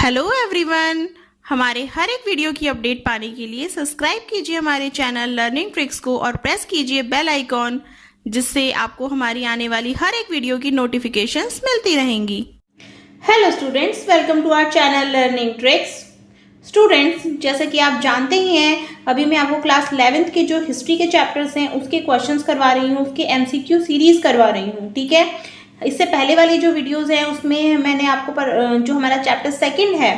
Hello everyone, हमारे हर एक video की अपडेट पाने के लिए सब्सक्राइब कीजिए हमारे चैनल लर्निंग ट्रिक्स को और प्रेस कीजिए बेल आइकॉन, जिससे आपको हमारी आने वाली हर एक वीडियो की नोटिफिकेशंस मिलती रहेंगी। Hello students, welcome to our channel learning tricks. Students, जैसे कि आप जानते ही हैं, अभी मैं आपको क्लास 11th के जो हिस्ट्री के चैप्टर्स हैं उसके क्वेश्चंस करवा रही हूँ, उसके एमसीक्यू सीरीज करवा रही हूँ। ठीक है, इससे पहले वाली जो वीडियोस हैं उसमें मैंने आपको जो हमारा चैप्टर 2 है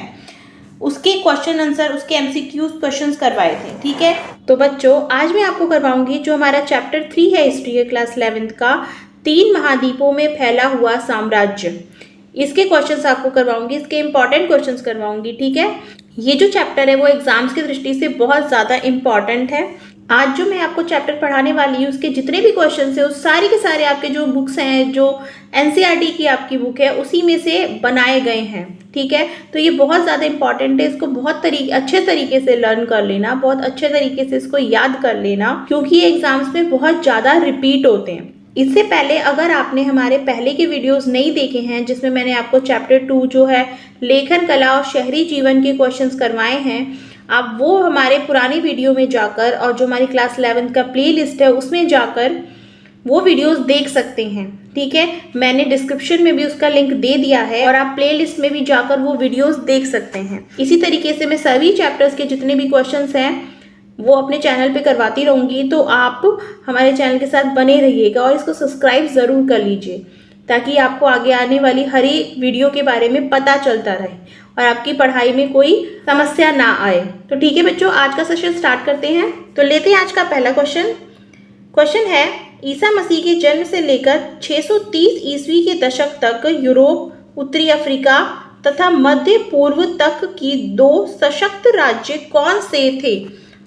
उसके क्वेश्चन आंसर, उसके एमसीक्यू क्वेश्चंस करवाए थे। ठीक है, तो बच्चों आज मैं आपको करवाऊंगी जो हमारा चैप्टर 3 है हिस्ट्री के क्लास 11th का, 3 महाद्वीपों में फैला हुआ साम्राज्य। इसके क्वेश्चंस आपको करवाऊंगी, इसके इंपॉर्टेंट क्वेश्चंस करवाऊंगी। ठीक है, ये जो चैप्टर है वो एग्जाम्स की दृष्टि से बहुत ज़्यादा इम्पॉर्टेंट है। आज जो मैं आपको चैप्टर पढ़ाने वाली हूँ उसके जितने भी क्वेश्चंस हैं वो सारे के सारे आपके जो बुक्स हैं, जो एनसीईआरटी की आपकी बुक है उसी में से बनाए गए हैं। ठीक है, तो ये बहुत ज़्यादा इंपॉर्टेंट है, इसको बहुत अच्छे तरीके से लर्न कर लेना, बहुत अच्छे तरीके से इसको याद कर लेना, क्योंकि ये एग्जाम्स में बहुत ज़्यादा रिपीट होते हैं। इससे पहले अगर आपने हमारे पहले के वीडियोस नहीं देखे हैं, जिसमें मैंने आपको चैप्टर 2 जो है लेखन कला और शहरी जीवन के क्वेश्चंस करवाए हैं, आप वो हमारे पुरानी वीडियो में जाकर और जो हमारी क्लास 11 का प्लेलिस्ट है उसमें जाकर वो वीडियोस देख सकते हैं। ठीक है, मैंने डिस्क्रिप्शन में भी उसका लिंक दे दिया है और आप प्लेलिस्ट में भी जाकर वो वीडियोस देख सकते हैं। इसी तरीके से मैं सभी चैप्टर्स के जितने भी क्वेश्चंस हैं वो अपने चैनल पे करवाती रहूँगी, तो आप हमारे चैनल के साथ बने रहिएगा और इसको सब्सक्राइब ज़रूर कर लीजिए, ताकि आपको आगे आने वाली हर एक वीडियो के बारे में पता चलता रहे और आपकी पढ़ाई में कोई समस्या ना आए। तो ठीक है बच्चों, आज का सेशन स्टार्ट करते हैं। तो लेते हैं आज का पहला क्वेश्चन है, ईसा मसीह के जन्म से लेकर 630 ईस्वी के दशक तक यूरोप, उत्तरी अफ्रीका तथा मध्य पूर्व तक की 2 सशक्त राज्य कौन से थे?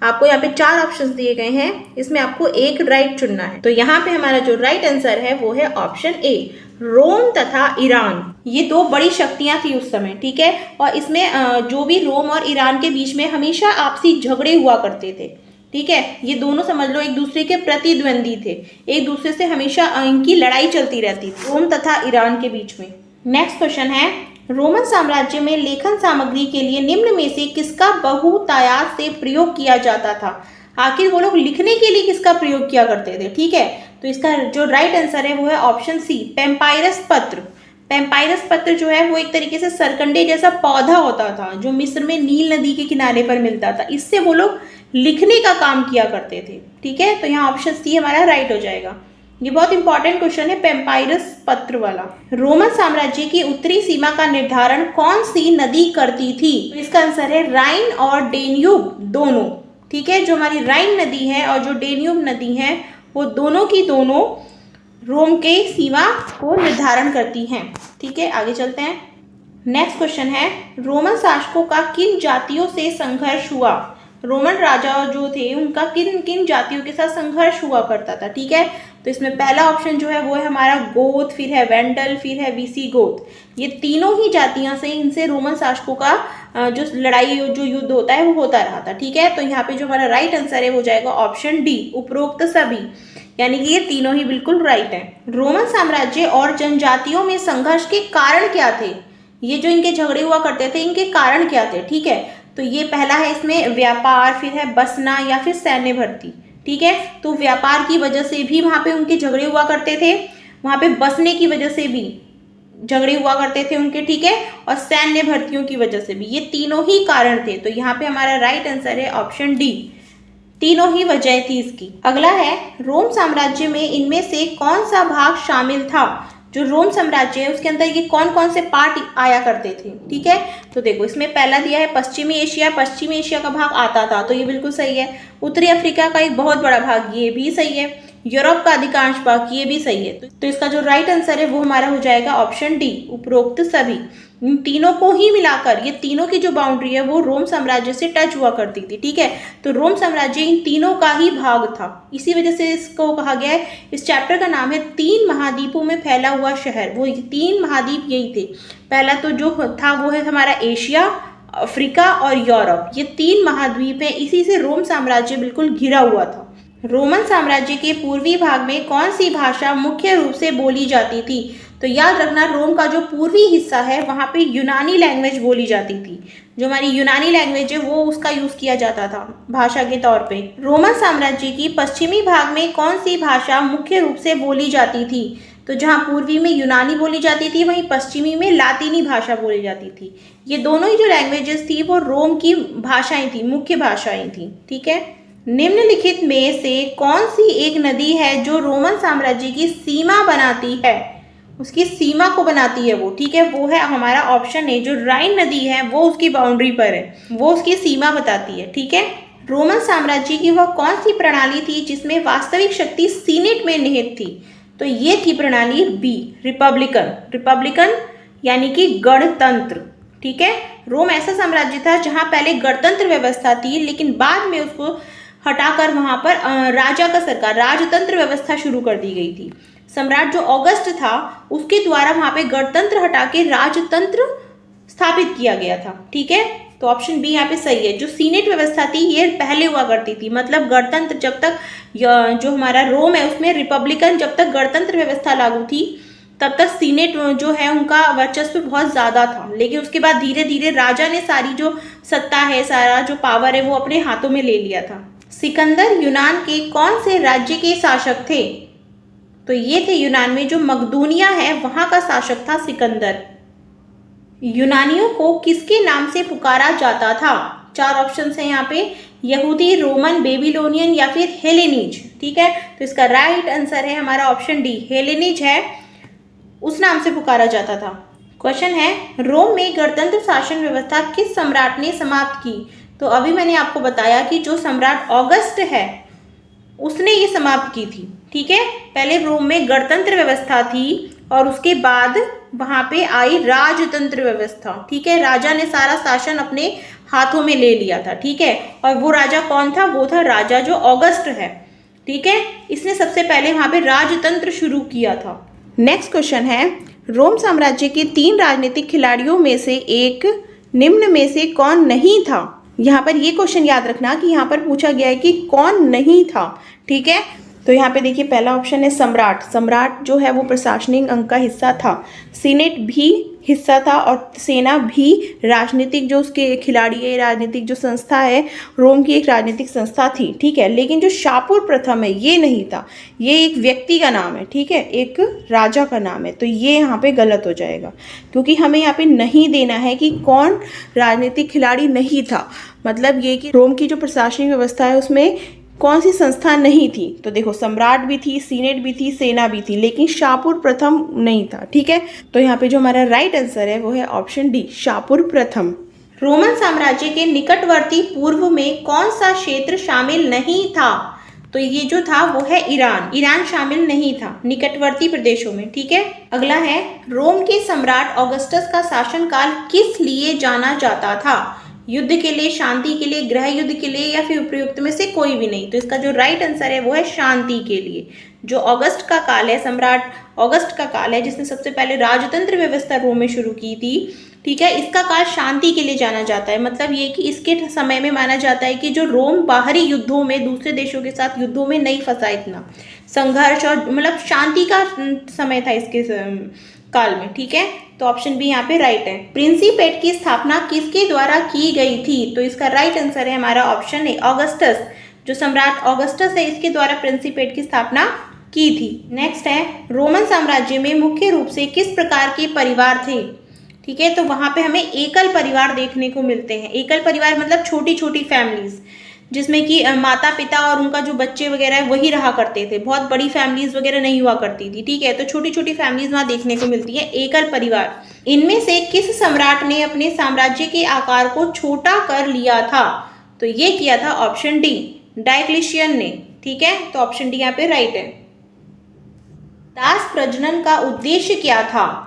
आपको यहाँ पे 4 ऑप्शंस दिए गए हैं, इसमें आपको एक राइट चुनना है। तो यहाँ पे हमारा जो राइट आंसर है वो है ऑप्शन ए, रोम तथा ईरान। ये 2 बड़ी शक्तियां थी उस समय। ठीक है, और इसमें जो भी रोम और ईरान के बीच में हमेशा आपसी झगड़े हुआ करते थे। ठीक है, ये दोनों समझ लो एक दूसरे के प्रतिद्वंदी थे, एक दूसरे से हमेशा इनकी लड़ाई चलती रहती थी, रोम तथा ईरान के बीच में। नेक्स्ट क्वेश्चन है, रोमन साम्राज्य में लेखन सामग्री के लिए निम्न में से किसका बहुतायत से प्रयोग किया जाता था? आखिर वो लोग लिखने के लिए किसका प्रयोग किया करते थे? ठीक है, तो इसका जो राइट आंसर है वो है ऑप्शन सी, पेम्पायरस पत्र। पेम्पायरस पत्र जो है वो एक तरीके से सरकंडे जैसा पौधा होता था जो मिस्र में नील नदी के किनारे पर मिलता था, इससे वो लोग लिखने का काम किया करते थे। ठीक है, तो यहाँ ऑप्शन सी हमारा राइट हो जाएगा। ये बहुत इंपॉर्टेंट क्वेश्चन है, पेम्पायरस पत्र वाला। रोमन साम्राज्य की उत्तरी सीमा का निर्धारण कौन सी नदी करती थी? तो इसका आंसर है राइन और डेन्यूब दोनों। ठीक है, जो हमारी राइन नदी है और जो डेन्यूब नदी है वो दोनों की दोनों रोम के सीमा को निर्धारण करती हैं। ठीक है, आगे चलते हैं। नेक्स्ट क्वेश्चन है, रोमन शासकों का किन जातियों से संघर्ष हुआ? रोमन राजा जो थे उनका किन किन जातियों के साथ संघर्ष हुआ करता था? ठीक है, तो इसमें पहला ऑप्शन जो है वो है हमारा गोथ, फिर है वेंडल, फिर है विसिगोथ। ये तीनों ही जातियां से इनसे रोमन शासकों का जो लड़ाई, जो युद्ध होता है वो होता रहा था। ठीक है, तो यहाँ पे जो हमारा राइट आंसर है वो जाएगा ऑप्शन डी, उपरोक्त सभी, यानी कि ये तीनों ही बिल्कुल राइट है। रोमन साम्राज्य और जनजातियों में संघर्ष के कारण क्या थे? ये जो इनके झगड़े हुआ करते थे इनके कारण क्या थे? ठीक है, तो ये पहला है इसमें व्यापार, फिर है बसना या फिर सैन्य भर्ती। ठीक है, तो व्यापार की वजह से भी वहां पे उनके झगड़े हुआ करते थे, वहां पे बसने की वजह से भी झगड़े हुआ करते थे उनके। ठीक है, और सैन्य भर्तियों की वजह से भी, ये तीनों ही कारण थे। तो यहाँ पे हमारा राइट आंसर है ऑप्शन डी, तीनों ही वजह थी इसकी। अगला है, रोम साम्राज्य में इनमें से कौन सा भाग शामिल था? जो रोम साम्राज्य है उसके अंदर ये कौन कौन से पार्ट आया करते थे? ठीक है, तो देखो इसमें पहला दिया है पश्चिमी एशिया, पश्चिमी एशिया का भाग आता था, तो ये बिल्कुल सही है। उत्तरी अफ्रीका का एक बहुत बड़ा भाग, ये भी सही है। यूरोप का अधिकांश भाग, ये भी सही है। तो इसका जो राइट आंसर है वो हमारा हो जाएगा ऑप्शन डी, उपरोक्त सभी। इन तीनों को ही मिलाकर ये तीनों की जो बाउंड्री है वो रोम साम्राज्य से टच हुआ करती थी। ठीक है, तो रोम साम्राज्य इन तीनों का ही भाग था, इसी वजह से इसको कहा गया है, इस चैप्टर का नाम है 3 महाद्वीपों में फैला हुआ शहर। वो 3 महाद्वीप यही थे। पहला तो जो था वो है हमारा एशिया, अफ्रीका और यूरोप, ये 3 महाद्वीप है, इसी से रोम साम्राज्य बिल्कुल घिरा हुआ था। रोमन साम्राज्य के पूर्वी भाग में कौन सी भाषा मुख्य रूप से बोली जाती थी? तो याद रखना, रोम का जो पूर्वी हिस्सा है वहाँ पे यूनानी लैंग्वेज बोली जाती थी। जो हमारी यूनानी लैंग्वेज है वो उसका यूज किया जाता था भाषा के तौर पे। रोमन साम्राज्य की पश्चिमी भाग में कौन सी भाषा मुख्य रूप से बोली जाती थी? तो जहाँ पूर्वी में यूनानी बोली जाती थी, वहीं पश्चिमी में लातीनी भाषा बोली जाती थी। ये दोनों ही जो लैंग्वेजेस थी वो रोम की भाषाएं थी, मुख्य भाषाएं थी। ठीक है, निम्नलिखित में से कौन सी एक नदी है जो रोमन साम्राज्य की सीमा बनाती है? उसकी सीमा को बनाती है वो। ठीक है, वो है हमारा ऑप्शन ए, जो राइन नदी है वो उसकी बाउंड्री पर है, वो उसकी सीमा बताती है। ठीक है, रोमन साम्राज्य की वह कौन सी प्रणाली थी जिसमें वास्तविक शक्ति सीनेट में निहित थी? तो ये थी प्रणाली बी, रिपब्लिकन। रिपब्लिकन यानी कि गणतंत्र। ठीक है, रोम ऐसा साम्राज्य था जहां पहले गणतंत्र व्यवस्था थी, लेकिन बाद में उसको हटाकर वहां पर राजा का सरकार, राजतंत्र व्यवस्था शुरू कर दी गई थी। सम्राट जो ऑगस्ट था उसके द्वारा वहां पे गणतंत्र हटा के राजतंत्र स्थापित किया गया था। ठीक है, तो ऑप्शन बी यहाँ पे सही है। जो सीनेट व्यवस्था थी ये पहले हुआ करती थी, मतलब गणतंत्र जब तक जो हमारा रोम है उसमें रिपब्लिकन, जब तक गणतंत्र व्यवस्था लागू थी तब तक सीनेट जो है उनका वर्चस्व बहुत ज्यादा था। लेकिन उसके बाद धीरे धीरे राजा ने सारी जो सत्ता है, सारा जो पावर है वो अपने हाथों में ले लिया था। सिकंदर यूनान के कौन से राज्य के शासक थे? तो ये थे यूनान में जो मकदूनिया है वहां का शासक था सिकंदर। यूनानियों को किसके नाम से पुकारा जाता था? चार ऑप्शन है यहाँ पे, यहूदी, रोमन, बेबीलोनियन या फिर हेलेनीज। ठीक है, तो इसका राइट आंसर है हमारा ऑप्शन डी, हेलेनीज है, उस नाम से पुकारा जाता था। क्वेश्चन है, रोम में गणतंत्र शासन व्यवस्था किस सम्राट ने समाप्त की? तो अभी मैंने आपको बताया कि जो सम्राट ऑगस्ट है उसने ये समाप्त की थी। ठीक है, पहले रोम में गणतंत्र व्यवस्था थी और उसके बाद वहां पे आई राजतंत्र व्यवस्था। ठीक है, राजा ने सारा शासन अपने हाथों में ले लिया था। ठीक है, और वो राजा कौन था? वो था राजा जो ऑगस्ट है। ठीक है, इसने सबसे पहले वहां पे राजतंत्र शुरू किया था। नेक्स्ट क्वेश्चन है, रोम साम्राज्य के 3 राजनीतिक खिलाड़ियों में से एक निम्न में से कौन नहीं था? यहाँ पर ये क्वेश्चन याद रखना कि यहाँ पर पूछा गया है कि कौन नहीं था। ठीक है, तो यहाँ पे देखिए पहला ऑप्शन है सम्राट। सम्राट जो है वो प्रशासनिक अंग का हिस्सा था, सीनेट भी हिस्सा था और सेना भी राजनीतिक जो उसके खिलाड़ी है, राजनीतिक जो संस्था है, रोम की एक राजनीतिक संस्था थी। ठीक है, लेकिन जो शापुर प्रथम है ये नहीं था, ये एक व्यक्ति का नाम है। ठीक है, एक राजा का नाम है, तो ये यहाँ पे गलत हो जाएगा क्योंकि हमें यहाँ पे नहीं देना है कि कौन राजनीतिक खिलाड़ी नहीं था। मतलब ये कि रोम की जो प्रशासनिक व्यवस्था है उसमें कौन सी संस्था नहीं थी। तो देखो सम्राट भी थी, सीनेट भी थी, सेना भी थी, लेकिन शापुर प्रथम नहीं था। ठीक है, तो यहाँ पे जो हमारा राइट आंसर है वो है ऑप्शन डी, शापुर प्रथम। रोमन साम्राज्य के निकटवर्ती पूर्व में कौन सा क्षेत्र शामिल नहीं था? तो ये जो था वो है ईरान। ईरान शामिल नहीं था निकटवर्ती प्रदेशों में। ठीक है, अगला है, रोम के सम्राट ऑगस्टस का शासनकाल किस लिए जाना जाता था? युद्ध के लिए, शांति के लिए, गृह युद्ध के लिए या फिर उपयुक्त में से कोई भी नहीं। तो इसका जो राइट आंसर है वो है शांति के लिए। जो ऑगस्ट का काल है, सम्राट ऑगस्ट का काल है जिसने सबसे पहले राजतंत्र व्यवस्था रोम में शुरू की थी। ठीक है, इसका काल शांति के लिए जाना जाता है। मतलब ये कि इसके समय में माना जाता है कि जो रोम बाहरी युद्धों में, दूसरे देशों के साथ युद्धों में नहीं फंसा, इतना संघर्ष और मतलब शांति का समय था इसके काल में। ठीक है, तो ऑप्शन बी यहाँ पे राइट है। प्रिंसिपेट की स्थापना किसके द्वारा की गई थी? तो इसका राइट आंसर है हमारा ऑप्शन ए, ऑगस्टस। जो सम्राट ऑगस्टस है इसके द्वारा प्रिंसिपेट की स्थापना की थी। नेक्स्ट है, रोमन साम्राज्य में मुख्य रूप से किस प्रकार के परिवार थे? ठीक है, तो वहां पे हमें एकल परिवार देखने को मिलते हैं। एकल परिवार मतलब छोटी छोटी फैमिलीज जिसमें कि माता पिता और उनका जो बच्चे वगैरह है वही रहा करते थे। बहुत बड़ी फैमिलीज वगैरह नहीं हुआ करती थी। ठीक है, तो छोटी छोटी फैमिलीज वहाँ देखने को मिलती है, एकल परिवार। इनमें से किस सम्राट ने अपने साम्राज्य के आकार को छोटा कर लिया था? तो ये किया था ऑप्शन डी, डायक्लिशियन ने। ठीक है, तो ऑप्शन डी यहाँ पे राइट है। दास प्रजनन का उद्देश्य क्या था?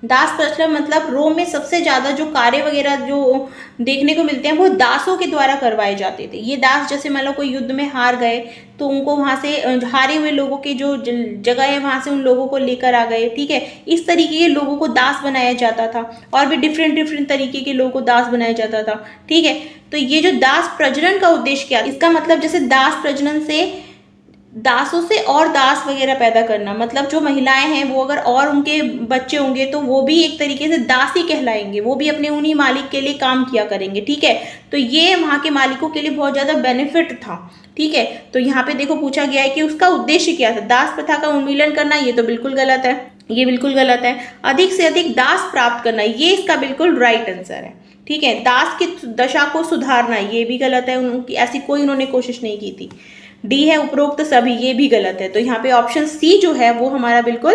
दास प्रचलन मतलब रोम में सबसे ज्यादा जो कार्य वगैरह जो देखने को मिलते हैं वो दासों के द्वारा करवाए जाते थे। ये दास जैसे मान लो कोई युद्ध में हार गए तो उनको वहां से हारे हुए लोगों के जो जगह है वहां से उन लोगों को लेकर आ गए। ठीक है, इस तरीके के लोगों को दास बनाया जाता था और भी डिफरेंट तरीके के लोगों को दास बनाया जाता था। ठीक है, तो ये जो दास प्रजनन का उद्देश्य क्या, इसका मतलब जैसे दास प्रजनन से दासों से और दास वगैरह पैदा करना, मतलब जो महिलाएं हैं वो अगर और उनके बच्चे होंगे तो वो भी एक तरीके से दास ही कहलाएंगे, वो भी अपने उन्हीं मालिक के लिए काम किया करेंगे। ठीक है, तो ये वहाँ के मालिकों के लिए बहुत ज़्यादा बेनिफिट था। ठीक है, तो यहाँ पे देखो पूछा गया है कि उसका उद्देश्य क्या था, दास प्रथा का उन्मूलन करना, ये तो बिल्कुल गलत है, ये बिल्कुल गलत है। अधिक से अधिक दास प्राप्त करना, ये इसका बिल्कुल राइट आंसर है। ठीक है, दास की दशा को सुधारना, ये भी गलत है, उनकी ऐसी कोई उन्होंने कोशिश नहीं की थी। डी है उपरोक्त सभी, ये भी गलत है। तो यहाँ पे ऑप्शन सी जो है वो हमारा बिल्कुल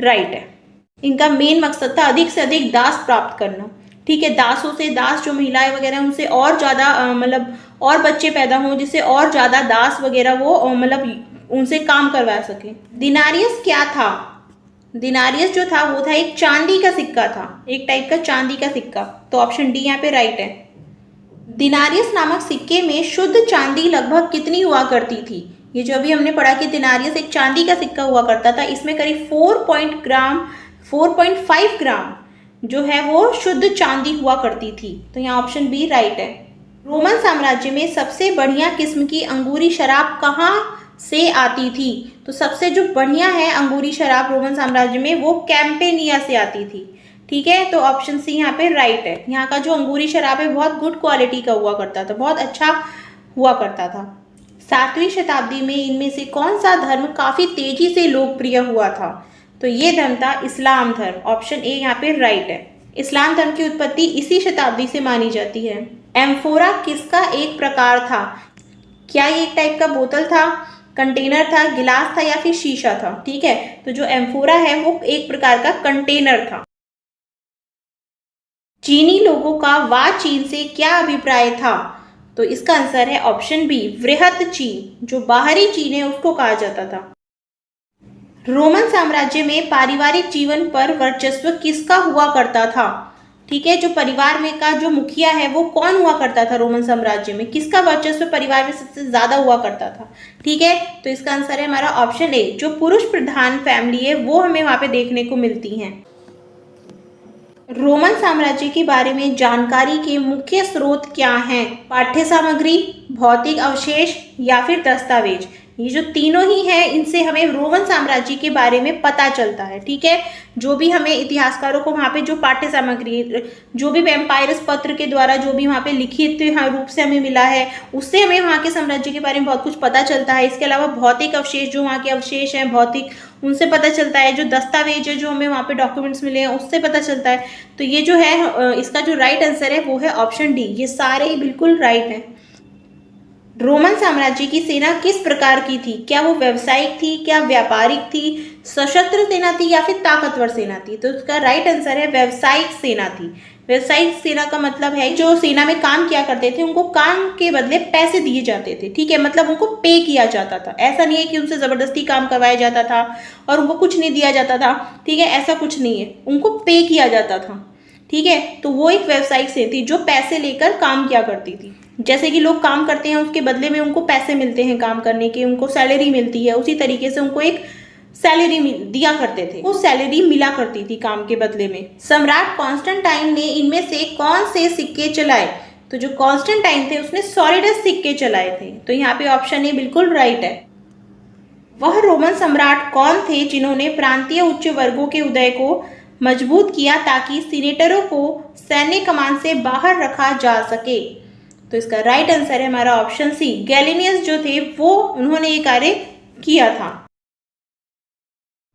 राइट है। इनका मेन मकसद था अधिक से अधिक दास प्राप्त करना। ठीक है, दासों से, दास जो महिलाएं वगैरह उनसे और ज्यादा मतलब और बच्चे पैदा हों, जिससे और ज्यादा दास वगैरह वो मतलब उनसे काम करवा सके। दिनारियस क्या था? दिनारियस जो था वो था एक चांदी का सिक्का था, एक टाइप का चांदी का सिक्का। तो ऑप्शन डी यहाँ पे राइट है। दिनारियस नामक सिक्के में शुद्ध चांदी लगभग कितनी हुआ करती थी? ये जो अभी हमने पढ़ा कि दिनारियस एक चांदी का सिक्का हुआ करता था, इसमें करीब 4.5 ग्राम जो है वो शुद्ध चांदी हुआ करती थी। तो यहाँ ऑप्शन बी राइट है। रोमन साम्राज्य में सबसे बढ़िया किस्म की अंगूरी शराब कहाँ से आती थी? तो सबसे जो बढ़िया है अंगूरी शराब रोमन साम्राज्य में वो कैंपेनिया से आती थी। ठीक है, तो ऑप्शन सी यहाँ पे राइट है। यहाँ का जो अंगूरी शराब है बहुत गुड क्वालिटी का हुआ करता था, बहुत अच्छा हुआ करता था। 7वीं शताब्दी में इनमें से कौन सा धर्म काफी तेजी से लोकप्रिय हुआ था? तो ये धर्म था इस्लाम धर्म। ऑप्शन ए यहाँ पे राइट है। इस्लाम धर्म की उत्पत्ति इसी शताब्दी से मानी जाती है। एम्फोरा किसका एक प्रकार था? क्या ये एक टाइप का बोतल था, कंटेनर था, गिलास था या फिर शीशा था? ठीक है, तो जो एम्फोरा है वो एक प्रकार का कंटेनर था। चीनी लोगों का वा चीन से क्या अभिप्राय था? तो इसका आंसर है ऑप्शन बी वृहत चीन, जो बाहरी चीन है उसको कहा जाता था। रोमन साम्राज्य में पारिवारिक जीवन पर वर्चस्व किसका हुआ करता था? ठीक है, जो परिवार में का जो मुखिया है वो कौन हुआ करता था रोमन साम्राज्य में? किसका वर्चस्व परिवार में सबसे ज्यादा हुआ करता था? ठीक है, तो इसका आंसर है हमारा ऑप्शन ए, जो पुरुष प्रधान फैमिली है वो हमें वहां पे देखने को मिलती है। रोमन साम्राज्य के बारे में जानकारी के मुख्य स्रोत क्या हैं? पाठ्य सामग्री, भौतिक अवशेष या फिर दस्तावेज। ये जो तीनों ही हैं इनसे हमें रोमन साम्राज्य के बारे में पता चलता है। ठीक है, जो भी हमें इतिहासकारों को वहाँ पे जो पाठ्य सामग्री, जो भी पैम्पायरस पत्र के द्वारा जो भी वहाँ पे लिखित रूप से हमें मिला है उससे हमें वहाँ के साम्राज्य के बारे में बहुत कुछ पता चलता है। इसके अलावा भौतिक अवशेष, जो वहाँ के अवशेष हैं भौतिक, उनसे पता चलता है। जो दस्तावेज है जो हमें वहाँ पे डॉक्यूमेंट्स मिले हैं उससे पता चलता है। तो ये जो है इसका जो राइट आंसर है वो है ऑप्शन डी। ये सारे ही बिल्कुल राइट हैं। रोमन साम्राज्य की सेना किस प्रकार की थी? क्या वो व्यावसायिक थी, क्या व्यापारिक थी, सशस्त्र सेना थी या फिर ताकतवर सेना थी? तो इसका राइट आंसर है व्यावसायिक सेना थी। व्यावसायिक सेना का मतलब है जो सेना में काम किया करते थे उनको काम के बदले पैसे दिए जाते थे। ठीक है, मतलब उनको पे किया जाता था। ऐसा नहीं है कि उनसे जबरदस्ती काम करवाया जाता था और उनको कुछ नहीं दिया जाता था। ठीक है, ऐसा कुछ नहीं है, उनको पे किया जाता था। ठीक है, तो वो एक व्यावसायिक सेना थी जो पैसे लेकर काम किया करती थी। जैसे कि लोग काम करते हैं उसके बदले में उनको पैसे मिलते हैं काम करने के, उनको सैलरी मिलती है, उसी तरीके से उनको एक सैलरी दिया करते थे, वो सैलरी मिला करती थी काम के बदले में। सम्राट कॉन्स्टेंटाइन ने इनमें से कौन से सिक्के चलाए? तो जो कॉन्स्टेंटाइन थे उसने सॉलिडस सिक्के चलाए थे। तो यहाँ पे ऑप्शन ए बिल्कुल राइट है। वह रोमन सम्राट कौन थे जिन्होंने प्रांतीय उच्च वर्गों के उदय को मजबूत किया ताकि सीनेटरों को सैन्य कमान से बाहर रखा जा सके? तो इसका राइट आंसर है हमारा ऑप्शन सी, गैलिनियस जो थे वो उन्होंने ये कार्य किया था।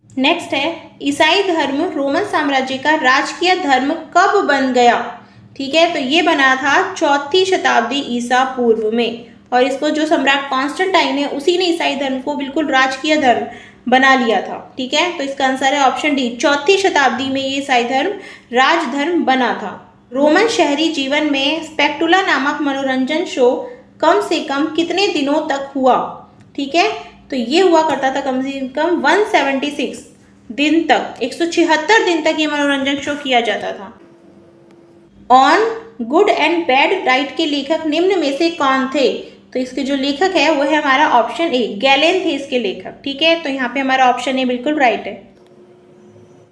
नेक्स्ट है ईसाई धर्म रोमन साम्राज्य का राजकीय धर्म कब बन गया? ठीक है, तो ये बना था 4वीं शताब्दी ईसा पूर्व में, और इसको जो सम्राट कॉन्स्टेंटाइन है उसी ने ईसाई धर्म को बिल्कुल राजकीय धर्म बना लिया था। ठीक है, तो इसका आंसर है ऑप्शन डी, 4वीं शताब्दी में ये ईसाई धर्म राजधर्म बना था। रोमन शहरी जीवन में स्पेक्टुला नामक मनोरंजन शो कम से कम कितने दिनों तक हुआ? ठीक है, तो ये हुआ करता था कम से कम 176 दिन तक, 176 दिन तक ये मनोरंजन शो किया जाता था। On good and bad right के लेखक निम्न में से कौन थे? तो इसके जो लेखक है वो है हमारा ऑप्शन ए, गैलेन थे इसके लेखक। ठीक है, तो यहाँ पे हमारा ऑप्शन ए बिल्कुल राइट है।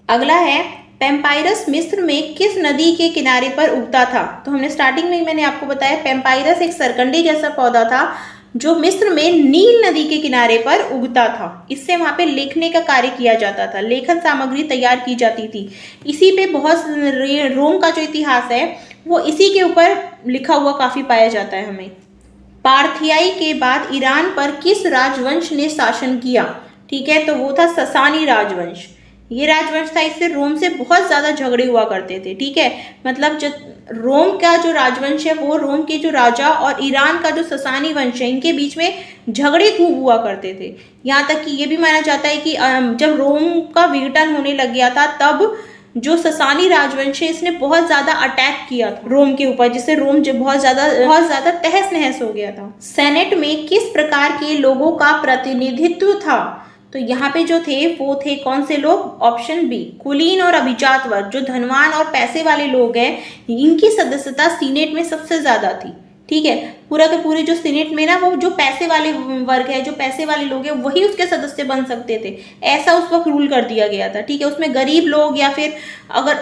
अगला है पैम्पायरस मिस्र में किस नदी के किनारे पर उगता था? तो हमने स्टार्टिंग में मैंने आपको बताया पैम्पायरस एक सरकंडे जैसा पौधा था जो मिस्र में नील नदी के किनारे पर उगता था। इससे वहां पे लिखने का कार्य किया जाता था, लेखन सामग्री तैयार की जाती थी। इसी पे बहुत रोम का जो इतिहास है वो इसी के ऊपर लिखा हुआ काफी पाया जाता है हमें। पार्थियाई के बाद ईरान पर किस राजवंश ने शासन किया? ठीक है, तो वो था ससानी राजवंश। ये राजवंश था, इससे रोम से बहुत ज्यादा झगड़े हुआ करते थे। ठीक है, मतलब जो रोम का जो राजवंश है वो रोम के जो राजा और ईरान का जो ससानी वंश है इनके बीच में झगड़े खूब हुआ करते थे। यहाँ तक कि ये भी माना जाता है कि जब रोम का विघटन होने लग गया था तब जो ससानी राजवंश है इसने बहुत ज्यादा अटैक किया था रोम के ऊपर, जिससे रोम जो बहुत ज्यादा तहस नहस हो गया था। सेनेट में किस प्रकार के लोगों का प्रतिनिधित्व था? तो यहाँ पे जो थे वो थे कौन से लोग? ऑप्शन बी, कुलीन और अभिजात वर्ग। जो धनवान और पैसे वाले लोग हैं इनकी सदस्यता सीनेट में सबसे ज्यादा थी। ठीक है, पूरा के पूरे जो सीनेट में ना वो जो पैसे वाले वर्ग है, जो पैसे वाले लोग हैं वही उसके सदस्य बन सकते थे, ऐसा उस वक्त रूल कर दिया गया था। ठीक है, उसमें गरीब लोग या फिर अगर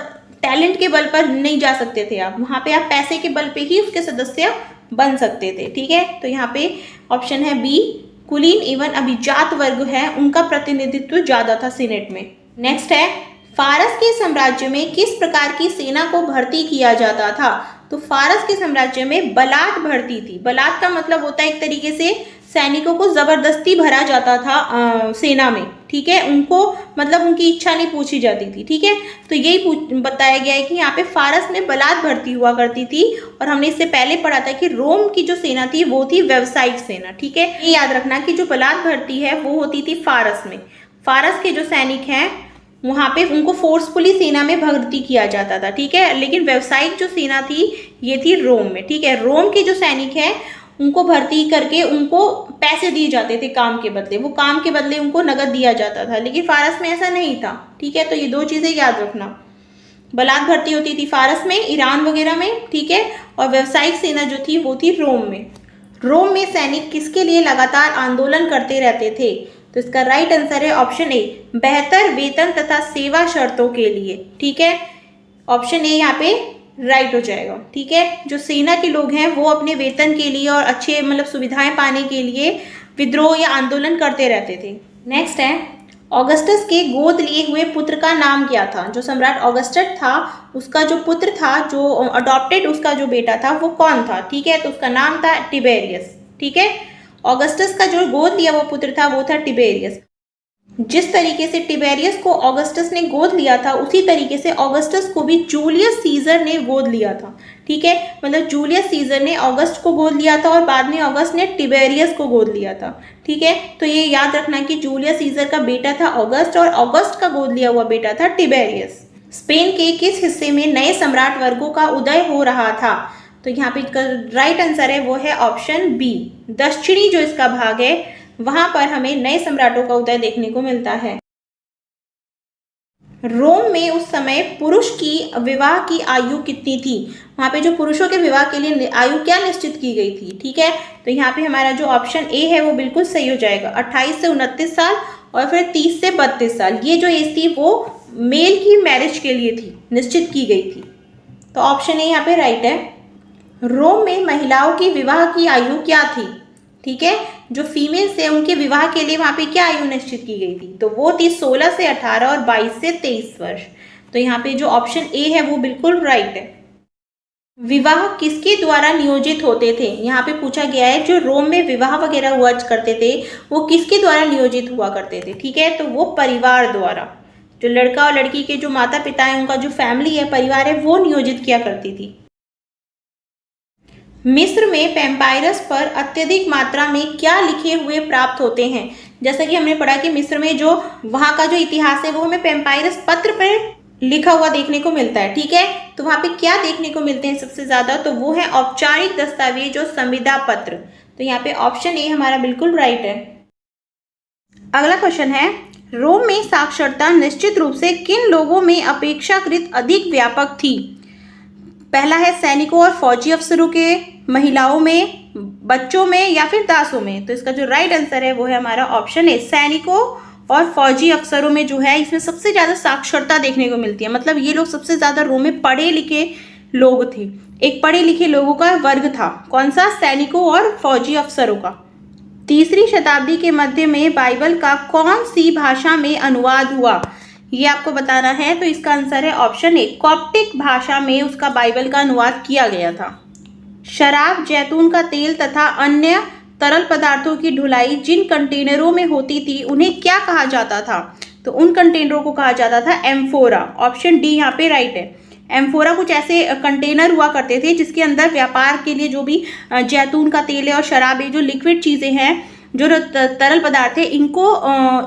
टैलेंट के बल पर नहीं जा सकते थे आप, वहां पे आप पैसे के बल पे ही उसके सदस्य बन सकते थे। ठीक है, तो यहाँ पे ऑप्शन है बी, कुलीन एवं अभिजात वर्ग है उनका प्रतिनिधित्व ज्यादा था सीनेट में। नेक्स्ट है, फारस के साम्राज्य में किस प्रकार की सेना को भर्ती किया जाता था? तो फारस के साम्राज्य में बलात भर्ती थी। बलात का मतलब होता है एक तरीके से सैनिकों को जबरदस्ती भरा जाता था सेना में। ठीक है, उनको मतलब उनकी इच्छा नहीं पूछी जाती थी। ठीक है, तो यही बताया गया है कि यहाँ पे फारस में बलात भर्ती हुआ करती थी। और हमने इससे पहले पढ़ा था कि रोम की जो सेना थी वो थी व्यावसायिक सेना। ठीक है, ये याद रखना कि जो बलात भर्ती है वो होती थी फारस में। फारस के जो सैनिक हैं वहां पे उनको फोर्सफुली सेना में भर्ती किया जाता था। ठीक है, लेकिन व्यावसायिक जो सेना थी ये थी रोम में। ठीक है, रोम के जो सैनिक हैं उनको भर्ती करके उनको पैसे दिए जाते थे काम के बदले, वो काम के बदले उनको नगद दिया जाता था, लेकिन फारस में ऐसा नहीं था। ठीक है, तो ये दो चीजें याद रखना, बलात भर्ती होती थी फारस में, ईरान वगैरह में। ठीक है, और व्यावसायिक सेना जो थी वो थी रोम में। रोम में सैनिक किसके लिए लगातार आंदोलन करते रहते थे? तो इसका राइट आंसर है ऑप्शन ए, बेहतर वेतन तथा सेवा शर्तों के लिए। ठीक है, ऑप्शन ए यहाँ पे राइट हो जाएगा। ठीक है, जो सेना के लोग हैं वो अपने वेतन के लिए और अच्छे मतलब सुविधाएं पाने के लिए विद्रोह या आंदोलन करते रहते थे। नेक्स्ट है, ऑगस्टस के गोद लिए हुए पुत्र का नाम क्या था? जो सम्राट ऑगस्टस था उसका जो पुत्र था, जो अडॉप्टेड उसका जो बेटा था वो कौन था? ठीक है, तो उसका नाम था टिबेरियस। ठीक है, ऑगस्टस का जो गोद लिया वो पुत्र था वो था टिबेरियस। जिस तरीके से टिबेरियस को ऑगस्टस ने गोद लिया था उसी तरीके से ऑगस्टस को भी जूलियस सीजर ने गोद लिया था। ठीक है, मतलब जूलियस सीजर ने ऑगस्ट को गोद लिया था और बाद में ऑगस्ट ने टिबेरियस को गोद लिया था। ठीक है, तो ये याद रखना कि जूलियस सीजर का बेटा था ऑगस्ट और ऑगस्ट का गोद लिया हुआ बेटा था टिबेरियस। स्पेन के किस हिस्से में नए सम्राट वर्गों का उदय हो रहा था? तो यहाँ पे राइट आंसर है वो है ऑप्शन बी, दक्षिणी जो इसका भाग है वहां पर हमें नए सम्राटों का उदय देखने को मिलता है। रोम में उस समय पुरुष की विवाह की आयु कितनी थी? वहां पे जो पुरुषों के विवाह के लिए आयु क्या निश्चित की गई थी? ठीक है, तो यहाँ पे हमारा जो ऑप्शन ए है वो बिल्कुल सही हो जाएगा, 28 से 29 साल और फिर 30 से 32 साल। ये जो एज थी वो मेल की मैरिज के लिए थी, निश्चित की गई थी। तो ऑप्शन ए यहाँ पे राइट है। रोम में महिलाओं की विवाह की आयु क्या थी? ठीक है, जो फीमेल्स है उनके विवाह के लिए वहां पे क्या आयु निश्चित की गई थी? तो वो थी 16 से 18 और 22 से 23 वर्ष। तो यहाँ पे जो ऑप्शन ए है वो बिल्कुल राइट है। विवाह किसके द्वारा नियोजित होते थे? यहाँ पे पूछा गया है जो रोम में विवाह वगैरह हुआ करते थे वो किसके द्वारा नियोजित हुआ करते थे? ठीक है, तो वो परिवार द्वारा, जो लड़का और लड़की के जो माता पिता है उनका जो फैमिली है, परिवार है, वो नियोजित किया करती थी। मिस्र में पैम्पायरस पर अत्यधिक मात्रा में क्या लिखे हुए प्राप्त होते हैं? जैसा कि हमने पढ़ा कि मिस्र में जो वहां का जो इतिहास है वो हमें पैम्पायरस पत्र पर लिखा हुआ देखने को मिलता है। ठीक है, तो वहां पे क्या देखने को मिलते हैं सबसे ज्यादा? तो वो है औपचारिक दस्तावेज और संविदा पत्र। तो यहाँ पे ऑप्शन ए हमारा बिल्कुल राइट है। अगला क्वेश्चन है, रोम में साक्षरता निश्चित रूप से किन लोगों में अपेक्षाकृत अधिक व्यापक थी? पहला है सैनिकों और फौजी अफसरों के, महिलाओं में, बच्चों में या फिर दासों में। तो इसका जो राइट आंसर है वो है हमारा ऑप्शन ए, सैनिकों और फौजी अफसरों में जो है इसमें सबसे ज्यादा साक्षरता देखने को मिलती है। मतलब ये लोग सबसे ज्यादा रोम में पढ़े लिखे लोग थे, एक पढ़े लिखे लोगों का वर्ग था। कौन सा? सैनिकों और फौजी अफसरों का। तीसरी शताब्दी के मध्य में बाइबल का कौन सी भाषा में अनुवाद हुआ, ये आपको बताना है। तो इसका आंसर है ऑप्शन ए, कॉप्टिक भाषा में उसका बाइबल का अनुवाद किया गया था। शराब, जैतून का तेल तथा अन्य तरल पदार्थों की ढुलाई जिन कंटेनरों में होती थी उन्हें क्या कहा जाता था, तो उन कंटेनरों को कहा जाता था एम्फोरा। ऑप्शन डी यहाँ पे राइट है। एम्फोरा कुछ ऐसे कंटेनर हुआ करते थे जिसके अंदर व्यापार के लिए जो भी जैतून का तेल है और शराब है, जो लिक्विड चीज़ें हैं, जो तरल पदार्थ है, इनको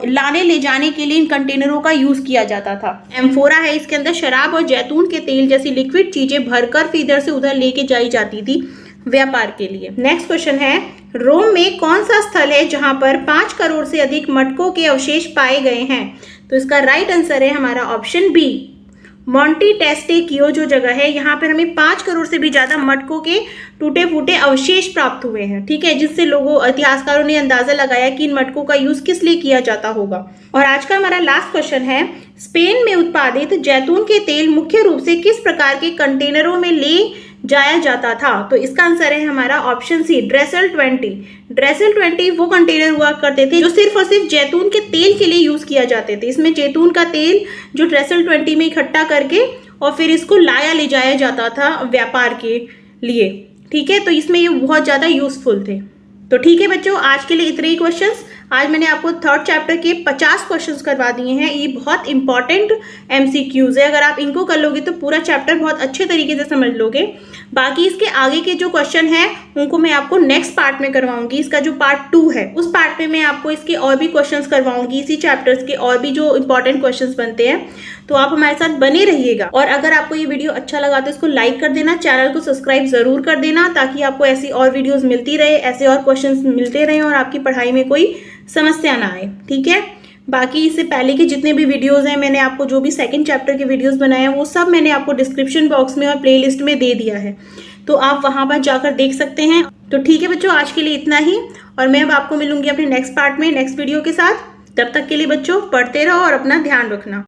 लाने ले जाने के लिए इन कंटेनरों का यूज़ किया जाता था। एम्फोरा है, इसके अंदर शराब और जैतून के तेल जैसी लिक्विड चीज़ें भरकर फिर इधर से उधर लेके जाई जाती थी व्यापार के लिए। नेक्स्ट क्वेश्चन है, रोम में कौन सा स्थल है जहां पर 5 करोड़ से अधिक मटकों के अवशेष पाए गए हैं, तो इसका राइट आंसर है हमारा ऑप्शन बी, मॉन्टी टेस्टेकियो जो जगह है, यहाँ पर हमें 5 करोड़ से भी ज्यादा मटकों के टूटे फूटे अवशेष प्राप्त हुए हैं। ठीक है, जिससे इतिहासकारों ने अंदाजा लगाया कि इन मटकों का यूज किस लिए किया जाता होगा। और आज का हमारा लास्ट क्वेश्चन है, स्पेन में उत्पादित जैतून के तेल मुख्य रूप से किस प्रकार के कंटेनरों में ले जाया जाता था, तो इसका आंसर है हमारा ऑप्शन सी, ड्रेसल 20। ड्रेसल 20 वो कंटेनर हुआ करते थे जो सिर्फ और सिर्फ जैतून के तेल के लिए यूज किया जाते थे। इसमें जैतून का तेल जो ड्रेसल 20 में इकट्ठा करके और फिर इसको लाया ले जाया जाता था व्यापार के लिए। ठीक है, तो इसमें ये बहुत ज्यादा यूजफुल थे। तो ठीक है बच्चों, आज के लिए इतने ही क्वेश्चंस। आज मैंने आपको 3rd चैप्टर के 50 क्वेश्चंस करवा दिए हैं। ये बहुत इंपॉर्टेंट MCQs है, अगर आप इनको कर लोगे तो पूरा चैप्टर बहुत अच्छे तरीके से समझ लोगे। बाकी इसके आगे के जो क्वेश्चन हैं उनको मैं आपको नेक्स्ट पार्ट में करवाऊंगी। इसका जो पार्ट 2 है उस पार्ट में मैं आपको इसके और भी क्वेश्चंस करवाऊंगी, इसी चैप्टर्स के और भी जो इंपॉर्टेंट क्वेश्चंस बनते हैं। तो आप हमारे साथ बने रहिएगा। और अगर आपको ये वीडियो अच्छा लगा तो इसको लाइक कर देना, चैनल को सब्सक्राइब जरूर कर देना, ताकि आपको ऐसी और वीडियोस मिलती रहे, ऐसे और क्वेश्चंस मिलते रहे और आपकी पढ़ाई में कोई समस्या ना आए। ठीक है, बाकी इससे पहले के जितने भी वीडियोस हैं, मैंने आपको जो भी 2nd चैप्टर के वीडियोस बनाए हैं वो सब मैंने आपको डिस्क्रिप्शन बॉक्स में और प्लेलिस्ट में दे दिया है, तो आप वहां पर जाकर देख सकते हैं। तो ठीक है बच्चों, आज के लिए इतना ही, और मैं अब आपको मिलूंगी अपने नेक्स्ट पार्ट में नेक्स्ट वीडियो के साथ। तब तक के लिए बच्चों पढ़ते रहो और अपना ध्यान रखना।